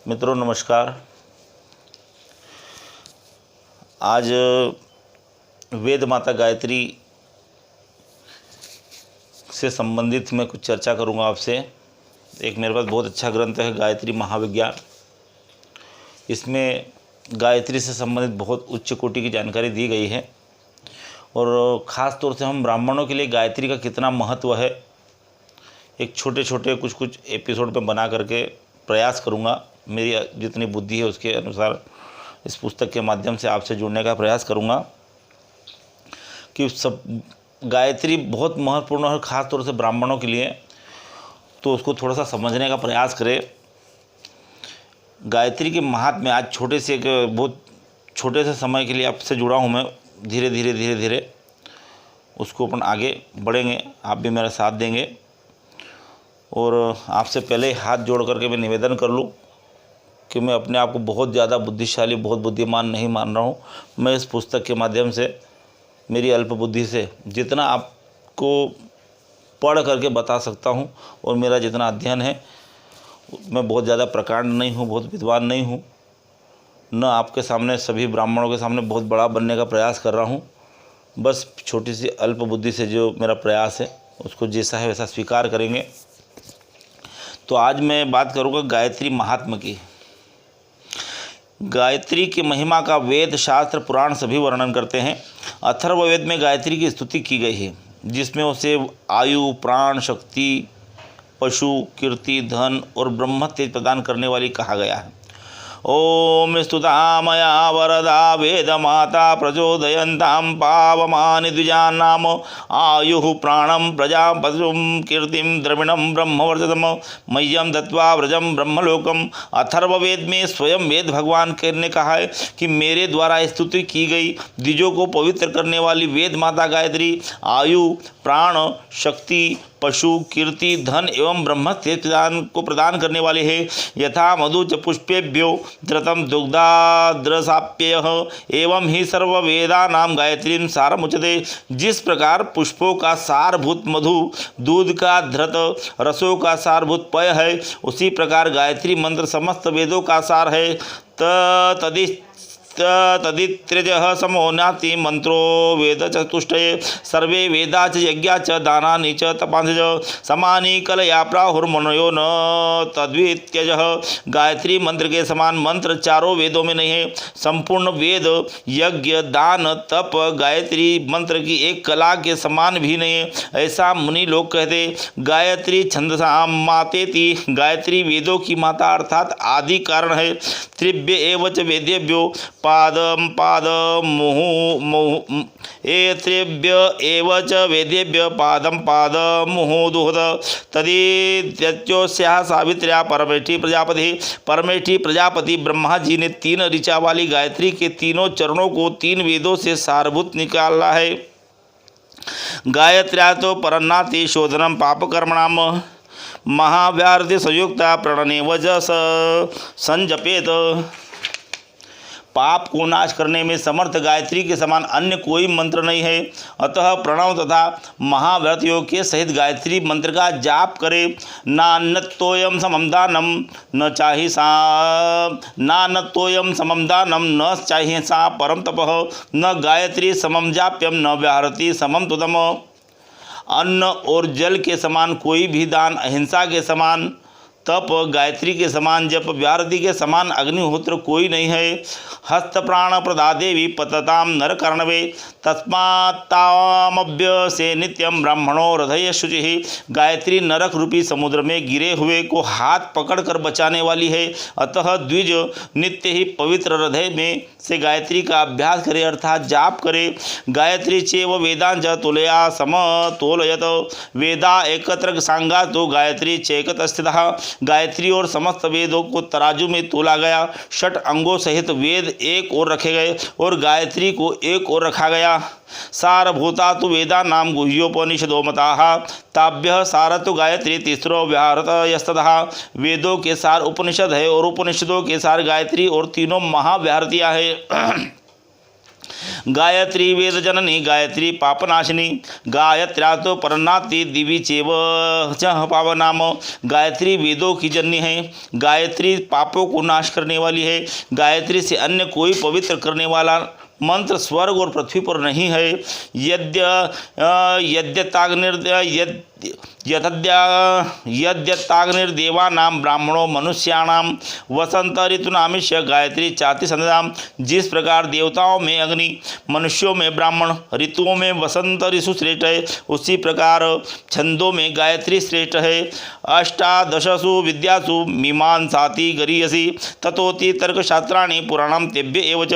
मित्रों नमस्कार। आज वेद माता गायत्री से संबंधित मैं कुछ चर्चा करूंगा आपसे। एक मेरे पास बहुत अच्छा ग्रंथ है गायत्री महाविज्ञान। इसमें गायत्री से संबंधित बहुत उच्च कोटि की जानकारी दी गई है और ख़ास तौर से हम ब्राह्मणों के लिए गायत्री का कितना महत्व है एक छोटे छोटे कुछ एपिसोड में बना करके प्रयास करूंगा। मेरी जितनी बुद्धि है उसके अनुसार इस पुस्तक के माध्यम से आपसे जुड़ने का प्रयास करूंगा कि सब गायत्री बहुत महत्वपूर्ण है, ख़ास तौर से ब्राह्मणों के लिए, तो उसको थोड़ा सा समझने का प्रयास करें। गायत्री के महात्म्य आज बहुत छोटे से समय के लिए आपसे जुड़ा हूँ मैं। धीरे धीरे उसको अपन आगे बढ़ेंगे, आप भी मेरा साथ देंगे। और आपसे पहले हाथ जोड़ करके मैं निवेदन कर लूँ कि मैं अपने आप को बहुत ज़्यादा बुद्धिशाली, बहुत बुद्धिमान नहीं मान रहा हूँ। मैं इस पुस्तक के माध्यम से मेरी अल्प बुद्धि से जितना आपको पढ़ करके बता सकता हूँ और मेरा जितना अध्ययन है, मैं बहुत ज़्यादा प्रकांड नहीं हूँ, बहुत विद्वान नहीं हूँ, न आपके सामने सभी ब्राह्मणों के सामने बहुत बड़ा बनने का प्रयास कर रहा हूँ। बस छोटी सी अल्प बुद्धि से जो मेरा प्रयास है उसको जैसा है वैसा स्वीकार करेंगे। तो आज मैं बात करूँगा गायत्री महात्म्य की। गायत्री की महिमा का वेद, शास्त्र, पुराण सभी वर्णन करते हैं। अथर्ववेद में गायत्री की स्तुति की गई है, जिसमें उसे आयु, प्राण, शक्ति, पशु, कीर्ति, धन और ब्रह्म तेज प्रदान करने वाली कहा गया है। ओम स्तुता मया वरदा वेद माता प्रचोदयन्तां पावमानि द्विजानाम आयुः प्राणं प्रजा पशुं कीर्तिं द्रविणं ब्रह्मवर्चसं मह्यं दत्वा व्रजं ब्रह्मलोकम। अथर्ववेद में स्वयं वेद भगवान ने कहा है कि मेरे द्वारा स्तुति की गई द्विजों को पवित्र करने वाली वेद माता गायत्री आयु, प्राण, शक्ति, पशु, कीर्ति, धन एवं ब्रह्म तेज को प्रदान करने वाले है। यथा मधु च पुष्पेभ्यो धृतम दुग्धाद्रसाप्ययः एवं ही सर्ववेदानां गायत्री सारमुच्यते। जिस प्रकार पुष्पों का सारभूत मधु, दूध का धृत, रसों का सारभूत पेय है, उसी प्रकार गायत्री मंत्र समस्त वेदों का सार है। तदित्रजः समोनाति मंत्रो वेद चतुष्टये सर्वे वेदा च यज्ञा च दानानि च तपांसि च समानि कलया प्राहुर्मनयो न तद्वित्यजः। गायत्री मंत्र के समान मंत्र चारों वेदों में नहीं है। संपूर्ण वेद, यज्ञ, दान, तप गायत्री मंत्र की एक कला के समान भी नहीं है, ऐसा मुनि लोग कहते। गायत्री छंदसां मातेति, गायत्री वेदों की माता अर्थात आदि कारण है। त्रिभ्य एव च वेदेभ्यो पादम पाद मुहु एत्रेभ्य एव च वेदेभ्य पादम पाद मुहु दुहद तदित्यस्याः सावित्र्या परमेष्ठी प्रजापति। परमेष्ठी प्रजापति ब्रह्मा जी ने 3 ऋचा वाली गायत्री के तीनों चरणों को 3 वेदों से सारभूत निकाला है। गायत्र्या तो परन्नाति शोधनम पापकर्मणाम महाव्याहृति संयुक्ता प्रणने वजस संजपेत। पाप को नाश करने में समर्थ गायत्री के समान अन्य कोई मंत्र नहीं है। अतः प्रणव तथा महाव्रत योग के सहित गायत्री मंत्र का जाप करे। नान्नतोयम समम दानम न चाहिए सा नान्नतोयम समम दानम न चाहिए सा परम तपः न गायत्री समम जाप्यम न व्याहृति समम तुदम। अन्न और जल के समान कोई भी दान, अहिंसा के समान तप, गायत्री के समान जप, व्याहृति के समान अग्निहोत्र कोई नहीं है। हस्त प्राण प्रदा देवी पतताम नर कर्णवे तस्मात्तामभ्य से नित्यम ब्राह्मणो हृदय शुचि। गायत्री नरक रूपी समुद्र में गिरे हुए को हाथ पकड़कर बचाने वाली है। अतः द्विज नित्य ही पवित्र हृदय में से गायत्री का अभ्यास करे अर्थात जाप करे। गायत्री चेव वेदांच तुलया समतोलयत। वेदा एकत्र सांगा तो गायत्री चेकत स्थितः। गायत्री और समस्त वेदों को तराजू में तोला गया। 6 अंगों सहित वेद एक ओर रखे गए और गायत्री को एक ओर रखा गया। सारभूता तो वेदा नाम गुह्योपनिषदो मताः ताभ्य सारतो गायत्री तीसरो व्याहृत यस्ततः। वेदों के सार उपनिषद है और उपनिषदों के सार गायत्री और तीनों महाव्याहृतियाँ है। गायत्री वेद जननी गायत्री पापनाशिनी गायत्र्या तो परन्नाति दिवी चेव च पावनाम। गायत्री वेदों की जननी है, गायत्री पापों को नाश करने वाली है। गायत्री से अन्य कोई पवित्र करने वाला मंत्र स्वर्ग और पृथ्वी पर नहीं है। यद्यताग्निर्देवानां ब्राह्मणों मनुष्याणां वसंत ऋतुनामिष्य गायत्री चाति संध्याम। जिस प्रकार देवताओं में अग्नि, मनुष्यों में ब्राह्मण, ऋतुओं में वसंत ऋतु श्रेष्ठ है, उसी प्रकार छंदों में गायत्री श्रेष्ठ है। अष्टादशसु विद्यासु मीमांसाति गरीयसी ततोति तर्कशास्त्राणि पुराणं तेभ्य एव च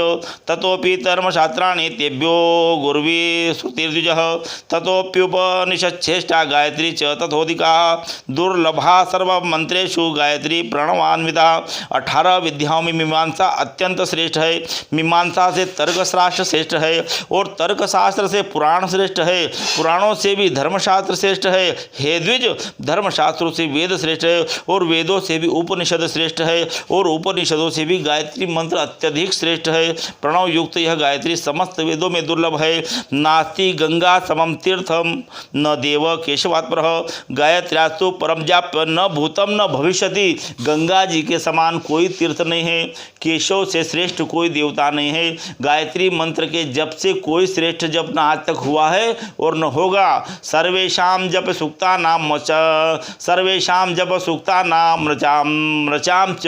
ततोपि धर्मशास्त्राणि तेभ्यो गुर्वी श्रुतिर्द्विजः ततोप्युपनिषच्छेष्टा गायत्री च तथोधिका दुर्लभा सर्वमंत्रेषु गायत्री प्रणवान्विता। 18 विद्याओं में मीमांसा अत्यंत श्रेष्ठ है, मीमांसा से तर्कशास्त्र श्रेष्ठ है और तर्कशास्त्र से पुराण श्रेष्ठ है, पुराणों से भी धर्मशास्त्र श्रेष्ठ है। हे द्विज, धर्मशास्त्रों से वेद श्रेष्ठ है और वेदों से भी उपनिषद श्रेष्ठ है और उपनिषदों से भी गायत्री मंत्र अत्यधिक श्रेष्ठ है। प्रणव युक्त यह गायत्री समस्त वेदों में दुर्लभ है। नास्ति गंगा समम तीर्थम न देव केशवात्पर। गायत्र्यास्तु परम जाप्य न भूतम न भविष्यति। गंगा जी के समान कोई तीर्थ नहीं है, केशव से श्रेष्ठ कोई देवता नहीं है। गायत्री मंत्र के जप से कोई श्रेष्ठ जप न आज तक हुआ है और न होगा। सर्वेशाम जप सूक्ता नाम सर्वेशाम जप सूक्ता नाम रचाम च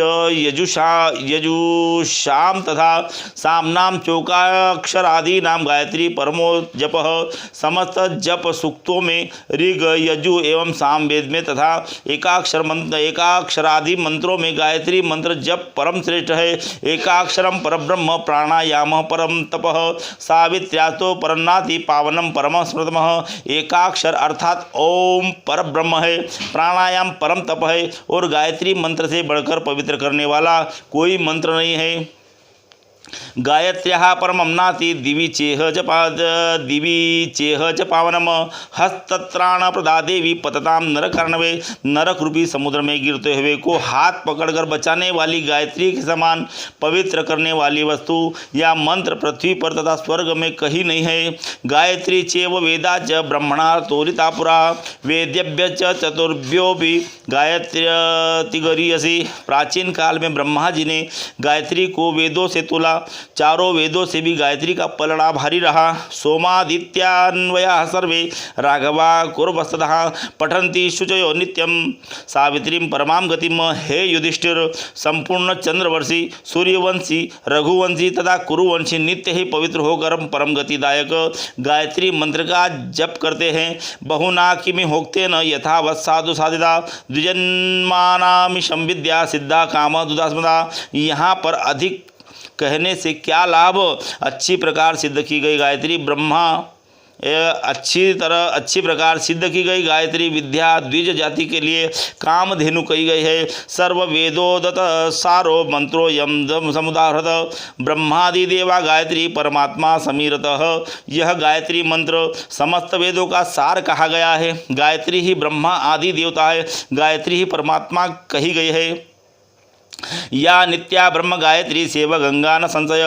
यजुषाम तथा सामनाम चौकाक्षरादि नाम गायत्री परमो जप। समस्त जप सूक्तों में ऋग यजु एवं साम वेद में तथा एकाक्षरादि मंत्रों में गायत्री मंत्र जप परम श्रेष्ठ है। एकाक्षरम परब्रह्म प्राणायाम परम तपः सावित्र्यास्तो परन्नाति पावनम परम स्मृतमः। एकाक्षर अर्थात ओम परब्रह्म है, प्राणायाम परम तप है और गायत्री मंत्र से बढ़कर पवित्र करने वाला कोई मंत्र नहीं है। गायत्र्याः परमं नाति दिवि चेह च पावनम। हस्तत्राण प्रदा देवी पतताम नरकर्णवे। नरक रूपी समुद्र में गिरते हुए को हाथ पकड़कर बचाने वाली गायत्री के समान पवित्र करने वाली वस्तु या मंत्र पृथ्वी पर तथा स्वर्ग में कहीं नहीं है। गायत्री चेव वेदा च ब्रह्मणा तोरिता पुरा वेद्यभ्य च चतुर्भ्यो भी गायत्र्यतिगरीयसी। प्राचीन काल में ब्रह्मा जी ने गायत्री को वेदों से तोला, चारों वेदों से भी गायत्री का पलड़ा भारी रहा। सोमादित्यान्वया सर्वे राघवा कुर्वस्तः पठन्ति शुचयो नित्यम सावित्रीं परमां गतिम। हे युधिष्ठिर, संपूर्ण चंद्रवर्षी, सूर्यवंशी, रघुवंशी तथा कुरुवंशी नित्य ही पवित्र होकर परम गतिदायक गायत्री मंत्र का जप करते हैं। बहुना किमि होक्तेन यथावत् साधु साधिता द्विजन्मानामि संविद्या सिद्धा काम दुदास्मदा। यहाँ पर अधिक कहने से क्या लाभ। अच्छी प्रकार सिद्ध की गई गायत्री ब्रह्मा अच्छी प्रकार सिद्ध की गई गायत्री विद्या द्विज जाति के लिए कामधेनु कही गई है। सर्व वेदोदत सारो मंत्रो यम समुदाहृत ब्रह्मादि देवा गायत्री परमात्मा समीरतः। यह गायत्री मंत्र समस्त वेदों का सार कहा गया है। गायत्री ही ब्रह्मा आदि देवता है, गायत्री ही परमात्मा कही गई है। या नित्या ब्रह्म गायत्री सेव गंगा न संशय।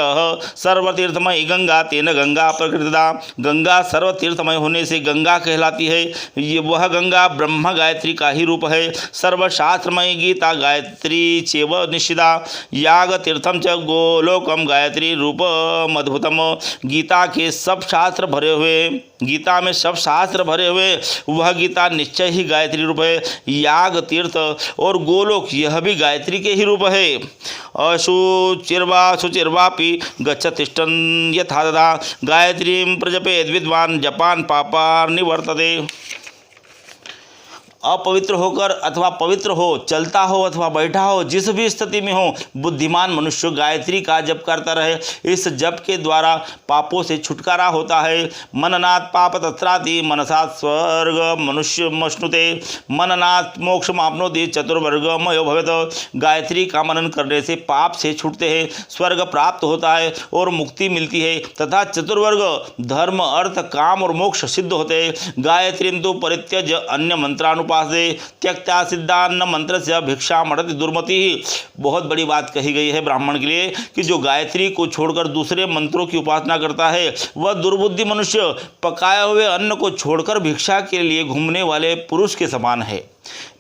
सर्वतीर्थमय गंगा तेन गंगा प्रकृतिदा। गंगा सर्वतीर्थमय होने से गंगा कहलाती है। ये वह गंगा ब्रह्म गायत्री का ही रूप है। सर्वशास्त्रमय गीता गायत्री चेव निश्चिता। याग तीर्थम च गोलोकम गायत्री रूपम अद्भुतम। गीता के सब शास्त्र भरे हुए, गीता में सब शास्त्र भरे हुए वह गीता निश्चय ही गायत्री रूप है। याग तीर्थ और गोलोक यह भी गायत्री के ही रूप है। शुचिर्वापि गच्छ तिष्ठन् यथा तथा गायत्रीं प्रजपेद विद्वान जपान पापा निवर्तते। अपवित्र होकर अथवा पवित्र हो, चलता हो अथवा बैठा हो, जिस भी स्थिति में हो, बुद्धिमान मनुष्य गायत्री का जप करता रहे। इस जप के द्वारा पापों से छुटकारा होता है। मननात् पाप तत्राति मनसात् स्वर्ग मनुष्य मश्नुते। मननात् मोक्षम आपनोति चतुर्वर्ग मयो भवेत। गायत्री का मनन करने से पाप से छूटते हैं, स्वर्ग प्राप्त होता है और मुक्ति मिलती है तथा चतुर्वर्ग धर्म अर्थ काम और मोक्ष सिद्ध होते हैं। गायत्री तो परित्यज अन्य मंत्रानुपात उपासे त्यक्त्या सिद्धान्न मंत्र से भिक्षा मढ़ति दुर्मति। बहुत बड़ी बात कही गई है ब्राह्मण के लिए कि जो गायत्री को छोड़कर दूसरे मंत्रों की उपासना करता है वह दुर्बुद्धि मनुष्य पकाए हुए अन्न को छोड़कर भिक्षा के लिए घूमने वाले पुरुष के समान है।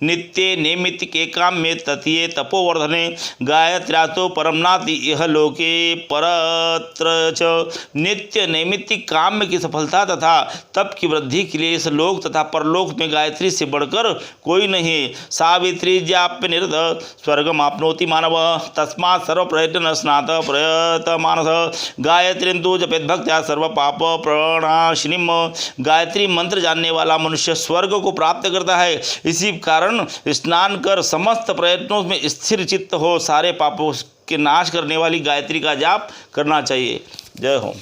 नित्य नैमित्तिक एकाम में ततीय तपोवर्धने गायत्र्या तो परमनाति यह लोके परत्र च। नित्य नैमित्तिक काम्य की सफलता तथा तप की वृद्धि के लिए इस लोक तथा परलोक में गायत्री से बढ़कर कोई नहीं। सावित्री जाप्य निरत स्वर्गम आपनोति मानव तस्मात् सर्व प्रयत्न स्नात प्रयत मानस गायत्री तो जपेत भक्त्या सर्व पाप प्रणाशिनीम। गायत्री मंत्र जानने वाला मनुष्य स्वर्ग को प्राप्त करता है। इसी कारण स्नान कर समस्त प्रयत्नों में स्थिर चित्त हो सारे पापों के नाश करने वाली गायत्री का जाप करना चाहिए। जय हो।